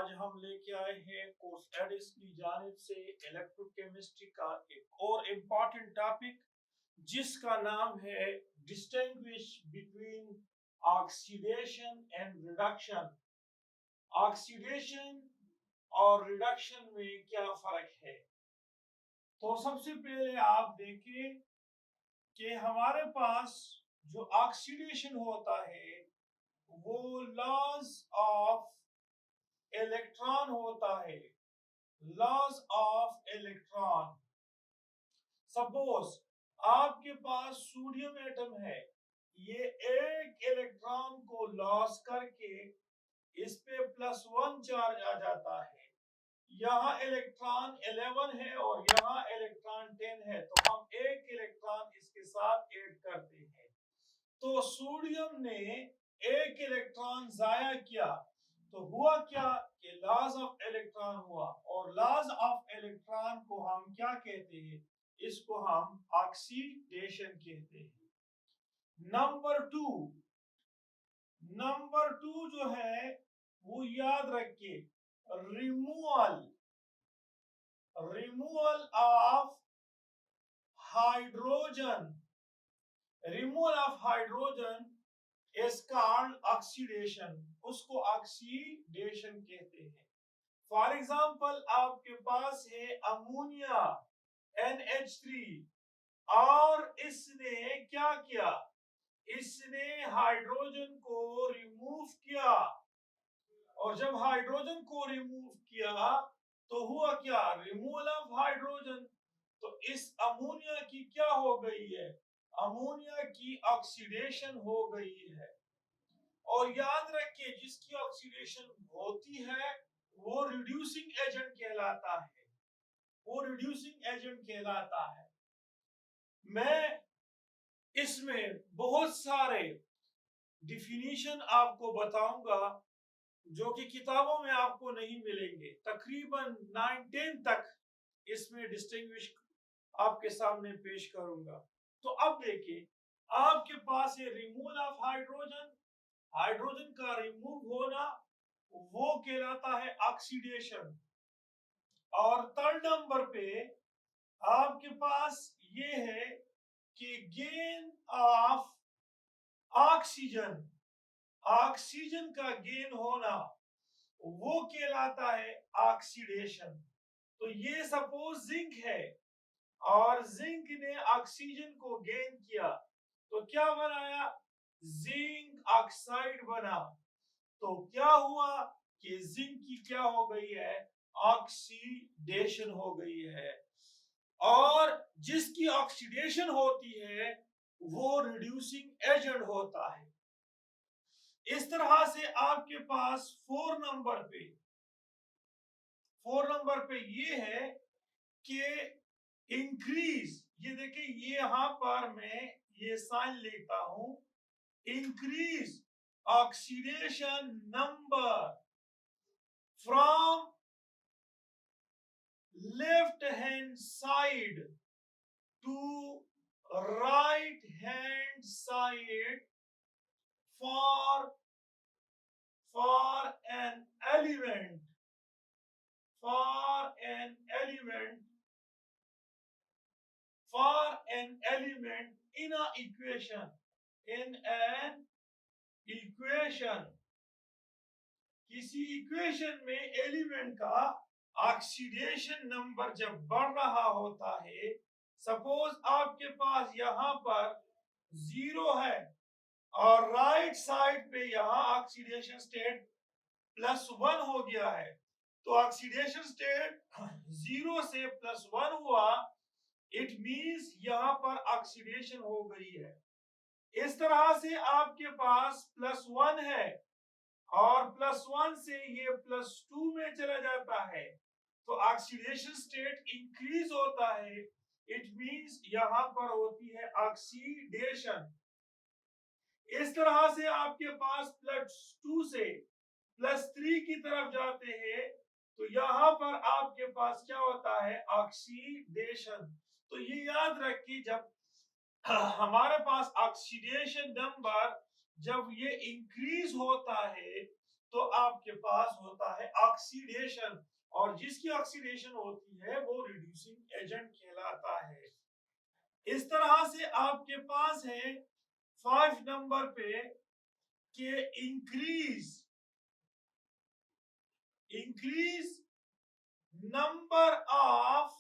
आज हम लेके आए हैं कोर्स एडिस की जानिब से इलेक्ट्रोकेमिस्ट्री का एक और इम्पॉर्टेंट टॉपिक जिसका नाम है distinguish between oxidation and reduction. Oxidation और रिडक्शन में क्या फर्क है। तो सबसे पहले आप देखें कि हमारे पास जो ऑक्सीडेशन होता है वो लॉस ऑफ इलेक्ट्रॉन होता है, लॉस ऑफ इलेक्ट्रॉन। सपोज आपके पास सोडियम एटम है, ये एक इलेक्ट्रॉन को लॉस करके इस पे +1 चार्ज आ जाता है। यहाँ इलेक्ट्रॉन 11 है और यहाँ इलेक्ट्रॉन 10 है, तो हम एक इलेक्ट्रॉन इसके साथ ऐड करते हैं। तो सोडियम ने एक इलेक्ट्रॉन जाया किया, तो हुआ क्या कि लॉस ऑफ इलेक्ट्रॉन हुआ, और लॉस ऑफ इलेक्ट्रॉन को हम क्या कहते हैं, इसको हम ऑक्सीडेशन कहते हैं। नंबर टू जो है वो याद रखिए, removal of hydrogen, removal of hydrogen is called oxidation, उसको ऑक्सीडेशन कहते हैं। फॉर एग्जांपल आपके पास है अमोनिया NH3 और इसने क्या किया, इसने हाइड्रोजन को रिमूव किया, और जब हाइड्रोजन को रिमूव किया तो हुआ क्या, रिमूवल ऑफ हाइड्रोजन। तो इस अमोनिया की क्या हो गई है, अमोनिया की ऑक्सीडेशन हो गई है। और याद रखिए जिसकी ऑक्सीडेशन होती है वो रिड्यूसिंग एजेंट कहलाता है, वो रिड्यूसिंग एजेंट कहलाता है। मैं इसमें बहुत सारे डिफिनीशन आपको बताऊंगा जो कि किताबों में आपको नहीं मिलेंगे। तकरीबन 9-10 तक इसमें डिस्टिंग्विश आपके सामने पेश करूंगा। तो अब देखिए, आपके पास है रिमूवल ऑफ हाइड्रोजन, हाइड्रोजन का रिमूव होना वो कहलाता है ऑक्सीडेशन। और थर्ड नंबर पे आपके पास ये है कि गेन ऑफ ऑक्सीजन, ऑक्सीजन का गेन होना वो कहलाता है ऑक्सीडेशन। तो ये सपोज जिंक है और जिंक ने ऑक्सीजन को गेन किया, तो क्या बनाया, जिंक ऑक्साइड बना। तो क्या हुआ कि जिंक की क्या हो गई है, ऑक्सीडेशन हो गई है। और जिसकी ऑक्सीडेशन होती है वो रिड्यूसिंग एजेंट होता है। इस तरह से आपके पास 4 नंबर पे ये है कि इंक्रीज, ये देखिए ये यहां पर मैं ये साइन लेता हूं, increase oxidation number from left hand side to right hand side for an element in an equation, किसी इक्वेशन में एलिमेंट का ऑक्सीडेशन नंबर जब बढ़ रहा होता है, सपोज आपके पास यहाँ पर 0 है और राइट साइड पे यहाँ ऑक्सीडेशन स्टेट +1 हो गया है, तो ऑक्सीडेशन स्टेट 0 से +1 हुआ, इट मींस यहाँ पर ऑक्सीडेशन हो गई है। इस तरह से आपके पास +1 है और +1 से ये +2 में चला जाता है, तो ऑक्सीडेशन स्टेट इंक्रीज होता है, इट मींस यहाँ पर होती है ऑक्सीडेशन। इस तरह से आपके पास +2 से +3 की तरफ जाते हैं, तो यहाँ पर आपके पास क्या होता है, ऑक्सीडेशन। तो ये याद रखिए, जब हमारे पास ऑक्सीडेशन नंबर जब ये इंक्रीज होता है तो आपके पास होता है ऑक्सीडेशन, और जिसकी ऑक्सीडेशन होती है वो रिड्यूसिंग एजेंट कहलाता है। इस तरह से आपके पास है 5 नंबर पे कि increase number of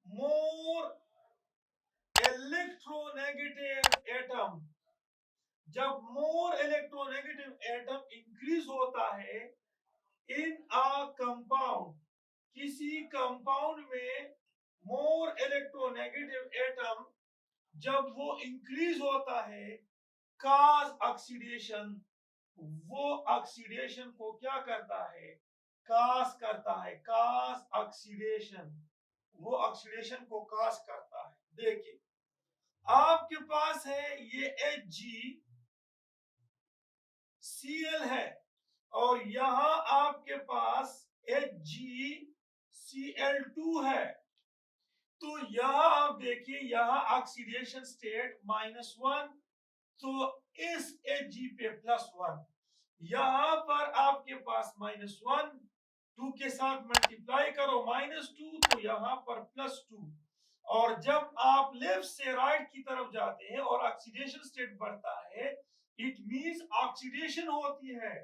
more electronegative atom. जब मोर इलेक्ट्रोनेगेटिव एटम इंक्रीज होता है इन अ कंपाउंड, किसी कंपाउंड में मोर इलेक्ट्रोनेगेटिव एटम जब वो इंक्रीज होता है, काज ऑक्सीडेशन, वो ऑक्सीडेशन को क्या करता है, काज करता है, काज ऑक्सीडेशन, वो ऑक्सीडेशन को काज करता है। देखिए आपके पास है ये HgCl है, और यहां आपके पास HgCl2 है। तो यहां आप देखिए, यहां ऑक्सीडेशन स्टेट -1, तो इस Hg पे +1, यहां पर आपके पास -1, 2 के साथ मल्टीप्लाई करो -2, तो यहां पर +2। और जब आप लेफ्ट से राइट की तरफ जाते हैं और ऑक्सीडेशन स्टेट बढ़ता है, इट मींस ऑक्सीडेशन होती है।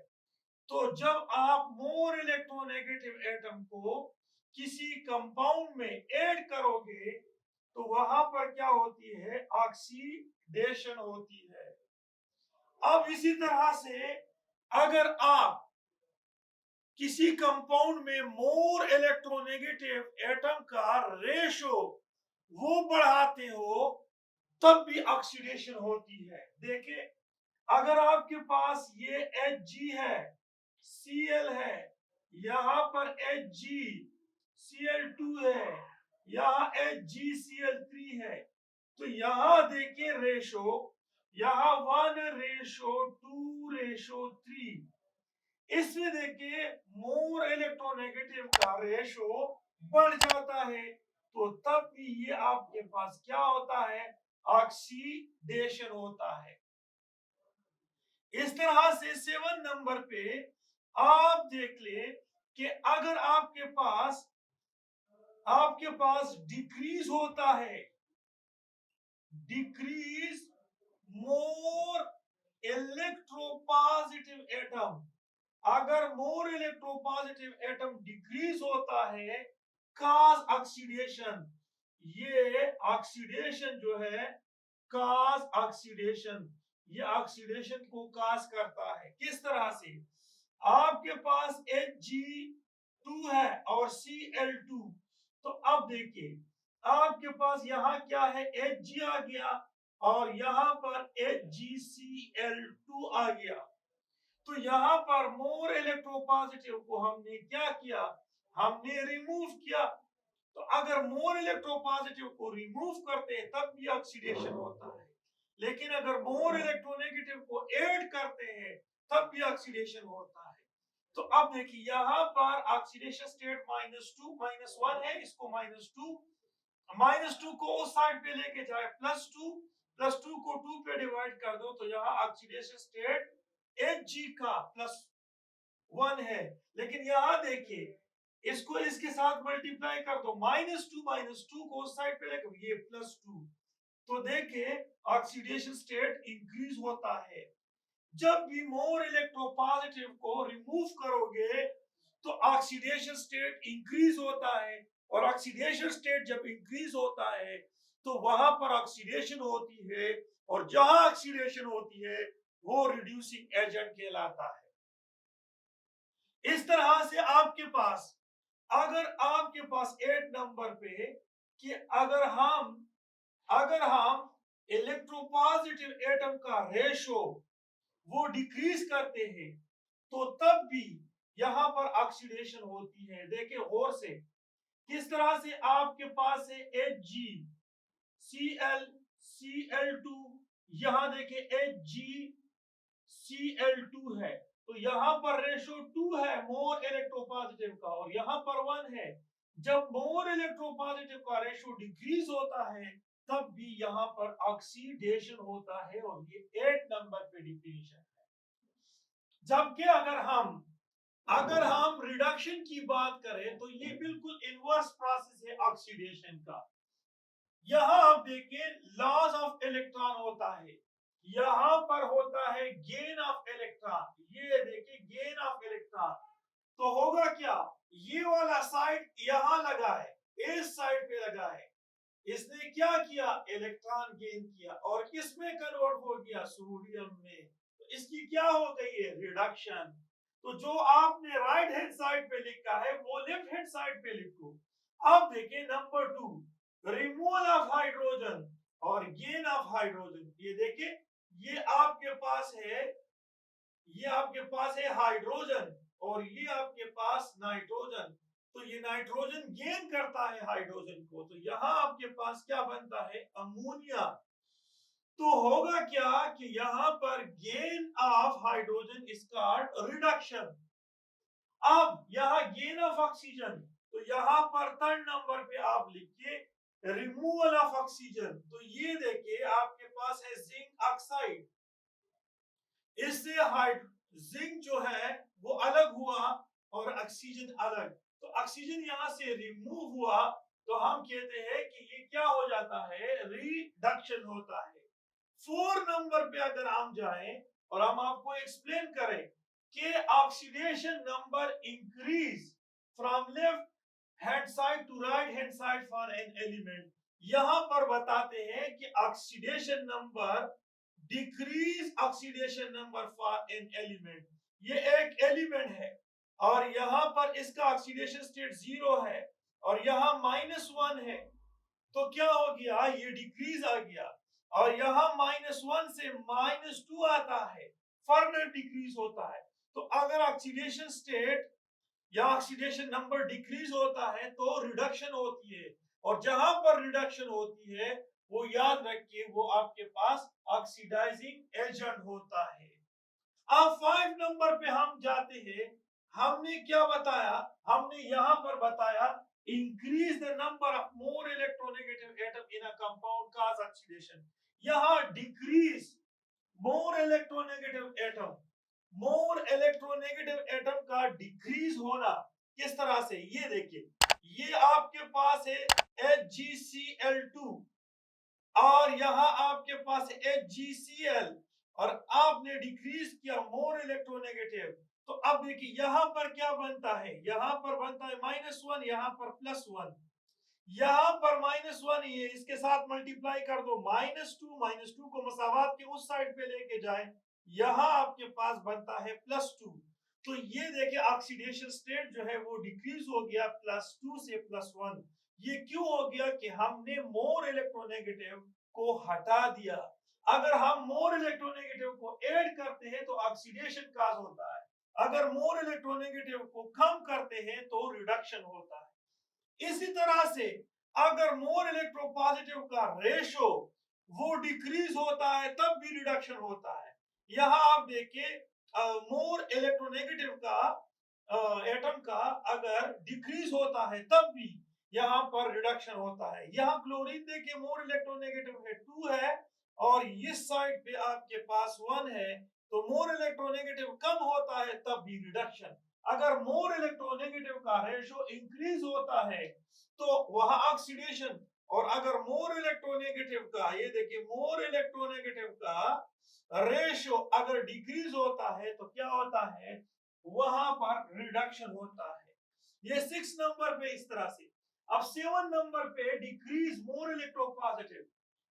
तो जब आप मोर इलेक्ट्रोनेगेटिव एटम को किसी कंपाउंड में ऐड करोगे तो वहां पर क्या होती है, ऑक्सीडेशन होती है। अब इसी तरह से अगर आप किसी कंपाउंड में मोर इलेक्ट्रोनेगेटिव एटम का रेशो वो बढ़ाते हो तब भी ऑक्सीडेशन होती है। देखिए अगर आपके पास ये Hg है, Cl है, यहां पर HgCl2 है, यहाँ HgCl3 है, तो यहां देखिए रेशो, यहाँ 1:2:3, इसमें देखिए मोर इलेक्ट्रोनेगेटिव का रेशो बढ़ जाता है, तो तब भी ये आपके पास क्या होता है, ऑक्सीडेशन होता है। इस तरह से 7 नंबर पे आप देख ले कि अगर आपके पास डिक्रीज होता है, डिक्रीज मोर इलेक्ट्रोपॉजिटिव एटम, अगर मोर इलेक्ट्रोपॉजिटिव एटम डिक्रीज होता है, काज ऑक्सीडेशन, ये ऑक्सीडेशन जो है, काज ऑक्सीडेशन, ये ऑक्सीडेशन को काज करता है। किस तरह से, आपके पास Hg2 है और Cl2, तो अब देखिए आपके पास यहाँ क्या है, Hg आ गया और यहाँ पर HgCl2 आ गया। तो यहाँ पर मोर इलेक्ट्रोपॉजिटिव को हमने क्या किया, हमने रिमूव किया। तो अगर मोर इलेक्ट्रोपॉजिटिव को रिमूव करते हैं तब भी ऑक्सीडेशन होता है, लेकिन अगर मोर इलेक्ट्रोनेगेटिव को ऐड करते हैं तब भी ऑक्सीडेशन होता है। तो अब देखिए यहाँ पर ऑक्सीडेशन स्टेट -2 -1 है, इसको -2 को उस साइड पे लेके जाए +2 को 2 पे डिवाइड कर दो, तो यहाँ ऑक्सीडेशन स्टेट Hg का +1 है। लेकिन यहाँ देखिए इसको इसके साथ मल्टीप्लाई कर दो, -2 को उस साइड पे लेकर ये +2, तो देखिए ऑक्सीडेशन स्टेट इंक्रीज होता है। जब भी मोर इलेक्ट्रोपॉजिटिव को रिमूव करोगे तो ऑक्सीडेशन स्टेट इंक्रीज होता है, और ऑक्सीडेशन स्टेट जब इंक्रीज होता है तो वहां पर ऑक्सीडेशन होती है, और जहां ऑक्सीडेशन होती है वो रिड्यूसिंग एजेंट कहलाता है। इस तरह से आपके पास, अगर आपके पास 8 नंबर पे कि अगर हम इलेक्ट्रोपॉजिटिव एटम का रेशो वो डिक्रीज करते हैं तो तब भी यहां पर ऑक्सीडेशन होती है। देखिए और से किस तरह से, आपके पास है HgCl2, यहां देखिए HgCl2 है, तो यहां पर रेशो 2 है मोर इलेक्ट्रोपॉजिटिव का, और यहां पर 1 है। जब मोर इलेक्ट्रोपॉजिटिव का रेशो डिक्रीज होता है तब भी यहां पर ऑक्सीडेशन होता है, और ये 8 नंबर पे डिफिनेशन है। जबकि अगर हम अगर हम रिडक्शन की बात करें तो ये बिल्कुल इनवर्स प्रोसेस है ऑक्सीडेशन का। यहां आप देखिए लॉस ऑफ इलेक्ट्रॉन होता है, यहां पर होता है गेन ऑफ इलेक्ट्रॉन। ये देखिए गेन ऑफ इलेक्ट्रॉन, तो होगा क्या, ये वाला साइड यहां लगा है, इस साइड पे लगा है, इसने क्या किया, इलेक्ट्रॉन गेन किया और किस में कन्वर्ट हो गया, सोडियम में। तो इसकी क्या हो गई है, रिडक्शन। तो जो आपने राइट हैंड साइड पे लिखा है वो लेफ्ट हैंड साइड पे लिखो। अब देखिए नंबर 2, रिमूवल ऑफ हाइड्रोजन और गेन ऑफ हाइड्रोजन। ये देखिए ये आपके पास है, ये आपके पास है हाइड्रोजन और ये आपके पास नाइट्रोजन। तो ये नाइट्रोजन गेन करता है हाइड्रोजन को, तो यहां आपके पास क्या बनता है, अमोनिया। तो होगा क्या कि यहां पर gain of hydrogen is called reduction. अब यहां गेन ऑफ ऑक्सीजन, तो यहां पर थर्ड नंबर पे आप लिखिए रिमूवल ऑफ ऑक्सीजन। तो ये देखिए आपके पास है जिंक ऑक्साइड, इससे जिंक जो है वो अलग हुआ और ऑक्सीजन अलग, तो ऑक्सीजन यहां से रिमूव हुआ, तो हम कहते हैं कि ये क्या हो जाता है, रिडक्शन होता है। 4 नंबर पे अगर हम जाएं और हम आपको एक्सप्लेन करें कि oxidation number increase from left hand side to right hand side for an element, यहां पर बताते हैं कि oxidation number decrease oxidation number for an element. ये एक एलिमेंट है और यहां पर इसका ऑक्सीडेशन स्टेट 0 है और यहां -1 है, तो क्या हो गया, ये डिक्रीज आ गया और यहां -1 से -2 आता है, फर्दर डिक्रीज होता है। तो अगर ऑक्सीडेशन स्टेट या ऑक्सीडेशन नंबर डिक्रीज होता है तो रिडक्शन होती है, और जहां पर रिडक्शन होती है वो याद रखिए वो आपके पास ऑक्सीडाइजिंग एजेंट होता है। अब 5 नंबर पे हम जाते हैं। हमने क्या बताया, हमने यहां पर बताया increase the number of more electronegative atom in a compound cause oxidation. यहां decrease more electronegative atom, more electronegative atom का डिक्रीज होना किस तरह से, ये देखिए ये आपके पास है HgCl2 और यहां आपके पास HgCl और आपने डिक्रीज किया मोर इलेक्ट्रोनेगेटिव, तो अब देखिए यहां पर क्या बनता है, यहां पर बनता है -1, यहां पर +1, यहां पर -1, ये इसके साथ मल्टीप्लाई कर दो, -2 को मसावात के उस साइड पे लेके जाए, यहां आपके पास बनता है +2। तो ये देखिए ऑक्सीडेशन स्टेट जो है वो डिक्रीज हो गया +2 से +1। ये क्यों हो गया कि हमने मोर इलेक्ट्रोनेगेटिव को हटा दिया। अगर हम मोर इलेक्ट्रोनेगेटिव को ऐड करते हैं तो ऑक्सीडेशन काज होता है, अगर मोर इलेक्ट्रोनेगेटिव को कम करते हैं तो रिडक्शन होता है। इसी तरह से अगर मोर इलेक्ट्रोपॉजिटिव का रेशो वो डिक्रीज होता है तब भी रिडक्शन होता है। यहां आप देखिए मोर इलेक्ट्रोनेगेटिव का एटम का अगर डिक्रीज होता है तब भी यहाँ पर रिडक्शन होता है। यहाँ क्लोरीन देखिए मोर इलेक्ट्रोनेगेटिव है 2 है और इस साइड पे आपके पास 1 है, तो मोर इलेक्ट्रोनेगेटिव कम होता है तब भी रिडक्शन। अगर मोर इलेक्ट्रोनेगेटिव का रेशो इंक्रीज होता है तो वहां ऑक्सीडेशन, और अगर मोर इलेक्ट्रोनेगेटिव का, ये देखिए मोर इलेक्ट्रोनेगेटिव का रेशो अगर डिक्रीज होता है तो क्या होता है, वहां पर रिडक्शन होता है। ये 6 नंबर पे इस तरह से। अब 7 नंबर पे decrease more electropositive,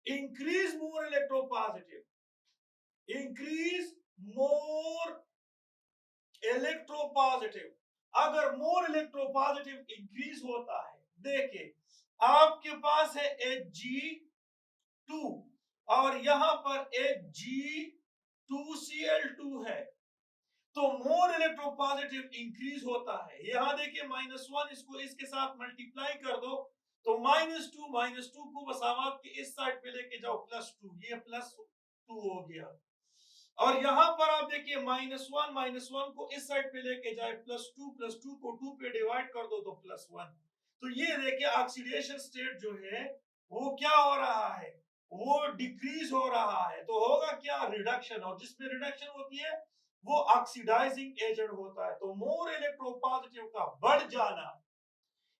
increase more electropositive, increase more electropositive. अगर मोर इलेक्ट्रोपॉजिटिव इंक्रीज होता है, देखिए आपके पास है Hg2 और यहां पर Hg2Cl2 है, तो मोर इलेक्ट्रोपॉजिटिव इंक्रीज होता है। यहां देखिए -1, इसको इसके साथ मल्टीप्लाई कर दो, तो -2 को बसावत के इस साइड पे लेके जाओ +2, ये +2 हो गया। और यहां पर आप देखिए -1 को इस साइड पे लेके जाए +2 को 2 पे डिवाइड कर दो तो +1। तो ये देखिए ऑक्सीडेशन स्टेट जो है वो क्या हो रहा है, वो डिक्रीज हो रहा है, तो होगा क्या, रिडक्शन। और जिसमें रिडक्शन होती है वो ऑक्सीडाइजिंग एजेंट होता है। तो मोर इलेक्ट्रोपॉजिटिव का बढ़ जाना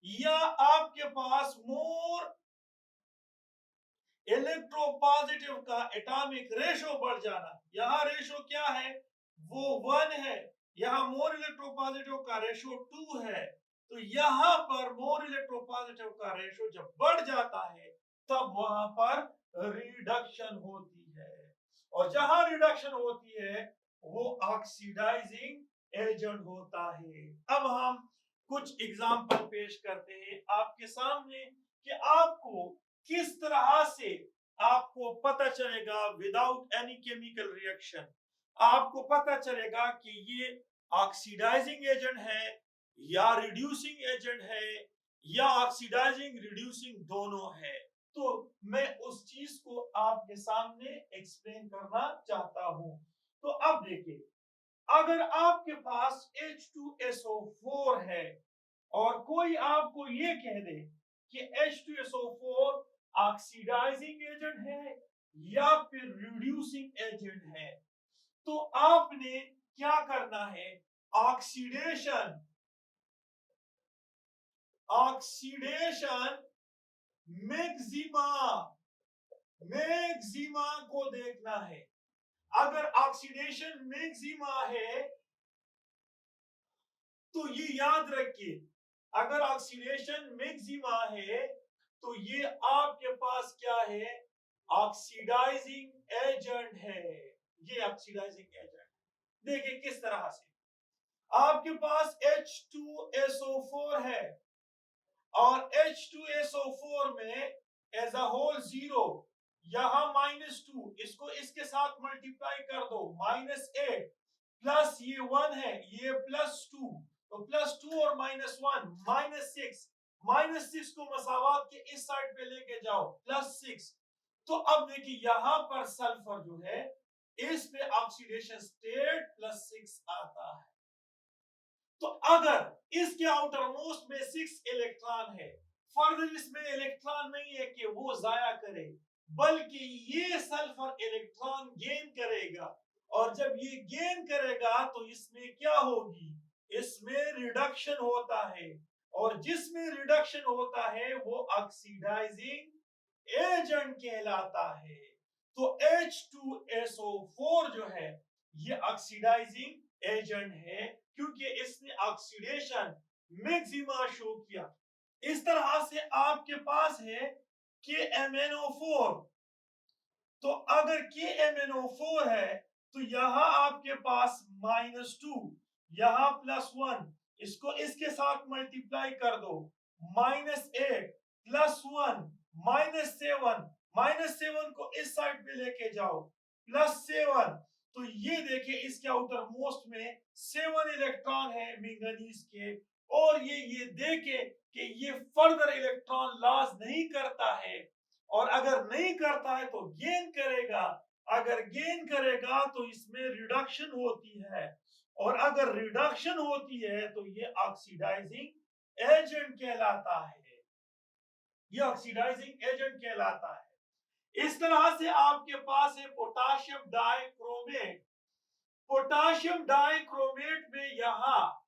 या आपके पास मोर इलेक्ट्रोपॉजिटिव का एटॉमिक रेशो बढ़ जाना, यहाँ रेशो क्या है, वो 1 है, यहाँ मोर इलेक्ट्रोपॉजिटिव का रेशो 2 है। तो यहाँ पर मोर इलेक्ट्रोपॉजिटिव का रेशो जब बढ़ जाता है तब वहां पर रिडक्शन होती है, और जहां रिडक्शन होती है वो ऑक्सीडाइजिंग एजेंट होता है। अब हम कुछ एग्जांपल पेश करते हैं आपके सामने कि आपको किस तरह से आपको पता चलेगा विदाउट एनी केमिकल रिएक्शन, आपको पता चलेगा कि ये ऑक्सीडाइजिंग एजेंट है या रिड्यूसिंग एजेंट है या ऑक्सीडाइजिंग रिड्यूसिंग दोनों है। तो मैं उस चीज को आपके सामने एक्सप्लेन करना चाहता हूं। तो अब देखिए, अगर आपके पास H2SO4 है और कोई आपको ये कह दे कि H2SO4 ऑक्सीडाइजिंग एजेंट है या फिर रिड्यूसिंग एजेंट है, तो आपने क्या करना है, ऑक्सीडेशन ऑक्सीडेशन मैक्सिमा मैक्सिमा को देखना है। अगर ऑक्सीडेशन मैक्सिमा है तो ये याद रखिए, अगर ऑक्सीडेशन मैक्सिमा है तो ये आपके पास क्या है, ऑक्सीडाइजिंग एजेंट है। ये ऑक्सीडाइजिंग एजेंट देखिए किस तरह से, आपके पास H2SO4 है और H2SO4 में एज अ होल 0, यहां -2, इसको इसके साथ मल्टीप्लाई कर दो, -8 प्लस ये 1 है, ये +2, तो +2 और -1 -6 को मसावात के इस साइड पे लेके जाओ, +6। तो अब देखिए यहां पर सल्फर जो है इस पे ऑक्सीडेशन स्टेट +6 आता है। तो अगर इसके आउटर मोस्ट में 6 इलेक्ट्रॉन है, फर्दर इसमें इलेक्ट्रॉन नहीं है कि वो जाया करे, बल्कि ये सल्फर इलेक्ट्रॉन गेन करेगा, और जब ये गेन करेगा तो इसमें क्या होगी, इसमें रिडक्शन होता है, और जिसमें रिडक्शन होता है वो ऑक्सीडाइजिंग एजेंट कहलाता है। तो H2SO4 जो है ये ऑक्सीडाइजिंग एजेंट है क्योंकि इसने ऑक्सीडेशन मैक्सिमा शो किया। इस तरह से आपके पास है KMnO4, तो अगर KMnO4 है तो यहाँ आपके पास -2, यहाँ +1, इसको इसके साथ मल्टीप्लाई कर दो, -8 +1 -7 को इस साइड पे लेके जाओ, +7, तो ये देखिए इसके आउटर मोस्ट में 7 इलेक्ट्रॉन है मैंगनीज के, और ये देखे कि ये फर्दर इलेक्ट्रॉन लॉस नहीं करता है, और अगर नहीं करता है तो गेन करेगा, अगर गेन करेगा तो इसमें रिडक्शन होती है, और अगर रिडक्शन होती है तो ये ऑक्सीडाइजिंग एजेंट कहलाता है, ये ऑक्सीडाइजिंग एजेंट कहलाता है। इस तरह से आपके पास है पोटाशियम डाइक्रोमेट। पोटाशियम डाइक्रोमेट में यहाँ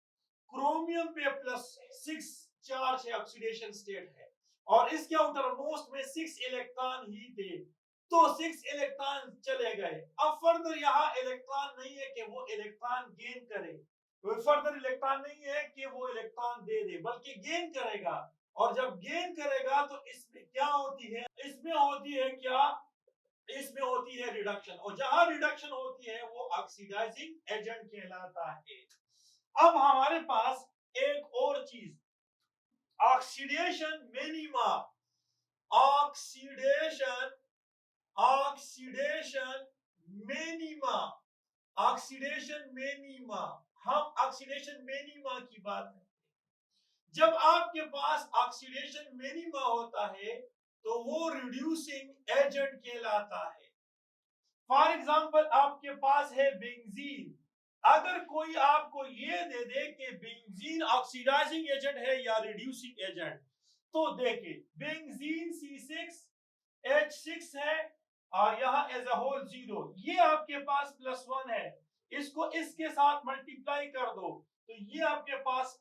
क्रोमियम पे +6 चार्ज है, ऑक्सीडेशन स्टेट है, और इसके आउटर मोस्ट में 6 इलेक्ट्रॉन ही थे, तो 6 इलेक्ट्रॉन चले गए। अब फर्दर यहाँ इलेक्ट्रॉन नहीं है कि वो इलेक्ट्रॉन गेन करे, तो फर्दर इलेक्ट्रॉन नहीं है कि वो इलेक्ट्रॉन दे दे, बल्कि गेन करेगा, और जब गेन करेगा तो इसमें क्या होती है, इसमें होती है क्या, इसमें होती है रिडक्शन, और जहां रिडक्शन होती है वो ऑक्सीडाइजिंग एजेंट कहलाता है। अब हमारे पास एक और चीज, oxidation minima, oxidation oxidation minima, oxidation minima, हम ऑक्सीडेशन मिनिमा की बात करते हैं। जब आपके पास ऑक्सीडेशन मिनिमा होता है तो वो रिड्यूसिंग एजेंट कहलाता है। फॉर एग्जांपल आपके पास है बेंजीन, अगर कोई आपको ये दे दे कि बेंजीन ऑक्सीडाइजिंग एजेंट है या रिड्यूसिंग एजेंट, तो देखिए बेंजीन C6H6 है और यहाँ एज अ होल 0, ये आपके पास +1 है, इसको इसके साथ मल्टीप्लाई कर दो तो ये आपके पास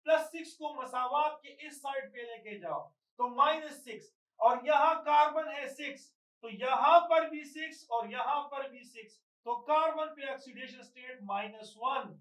+6 को मसावात के इस साइड पे लेके जाओ तो -6 और यहाँ कार्बन है 6 तो यहाँ पर भी 6 और यहाँ पर भी 6 तो कार्बन पे ऑक्सीडेशन स्टेट -1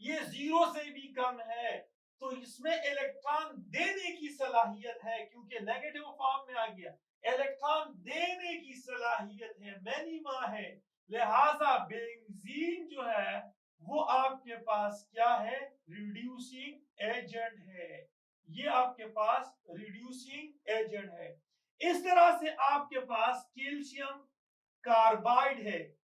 ये 0 से भी कम है तो इसमें इलेक्ट्रॉन देने की सलाहियत है क्योंकि नेगेटिव फॉर्म में आ गया इलेक्ट्रॉन देने की सलाहियत है मैनिमा है लिहाजा बेंजीन जो है वो आपके पास क्या है रिड्यूसिंग एजेंट है ये आपके पास रिड्यूसिंग एजेंट है इस तरह से आपके पास कैल्शियम कार्बाइड है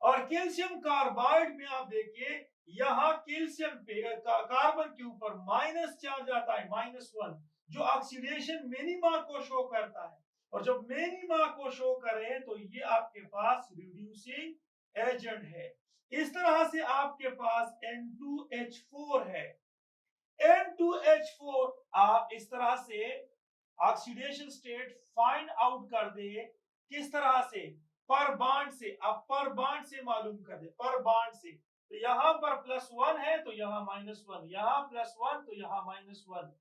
और कैल्शियम कार्बाइड में आप देखिए यहाँ कैल्शियम पे कार्बन के ऊपर माइनस चार्ज आता है -1 जो ऑक्सीडेशन मिनिमा को शो करता है और जब मिनिमा को शो करे तो ये आपके पास रिड्यूसिंग एजेंट है इस तरह से आपके पास N2H4 है N2H4 आप इस तरह से ऑक्सीडेशन स्टेट फाइंड आउट कर दे किस तरह से पर बॉन्ड से अब पर बॉन्ड से मालूम कर दे पर बॉन्ड से तो यहाँ पर +1 है तो यहाँ -1 यहाँ +1 तो यहाँ -1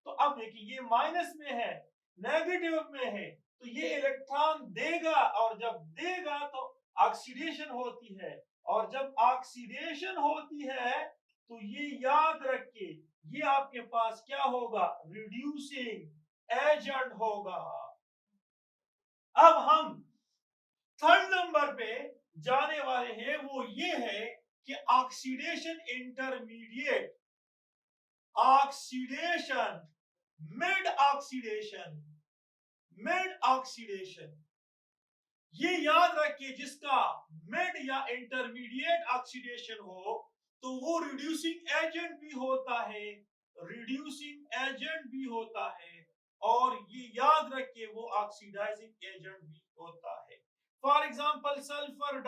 तो अब देखिए ये माइनस में है नेगेटिव में है तो ये इलेक्ट्रॉन देगा और जब देगा तो ऑक्सीडेशन होती है और जब ऑक्सीडेशन होती है तो ये याद रखिए ये आपके पास क्या होगा रिड्यूसिंग एजेंट होगा अब हम थर्ड नंबर पे जाने वाले हैं वो ये है कि oxidation intermediate oxidation mid oxidation ये याद रखिए जिसका मिड या इंटरमीडिएट ऑक्सीडेशन हो तो वो रिड्यूसिंग एजेंट भी होता है और ये याद रखिए वो ऑक्सीडाइजिंग एजेंट भी होता है for example sulphur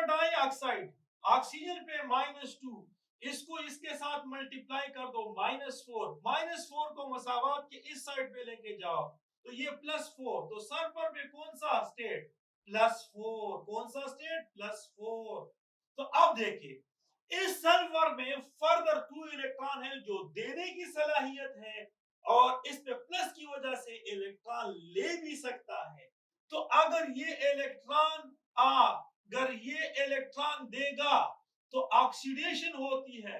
dioxide oxygen पे -2 इसको इसके साथ मल्टीप्लाई कर दो -4 को मसावात के इस साइड पे लेके जाओ तो ये +4 तो सल्फर पे कौन सा स्टेट +4 तो अब देखिए इस सल्फर में फर्दर 2 इलेक्ट्रॉन है जो देने की सलाहियत है और इस पे प्लस की वजह से इलेक्ट्रॉन ले भी सकता है तो अगर ये इलेक्ट्रॉन देगा तो ऑक्सीडेशन होती है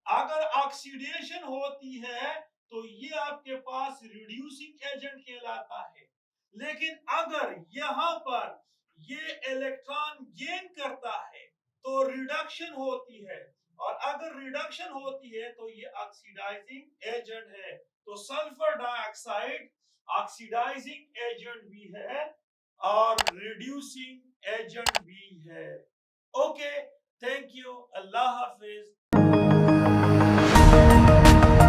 अगर ऑक्सीडेशन होती है तो ये आपके पास रिड्यूसिंग एजेंट कहलाता है लेकिन अगर यहाँ पर ये इलेक्ट्रॉन गेन करता है तो रिडक्शन होती है और अगर रिडक्शन होती है तो ये ऑक्सीडाइजिंग एजेंट है तो सल्फर डाइऑक्साइड ऑक्सीडाइजिंग एजेंट भी है और रिड्यूसिंग एजेंट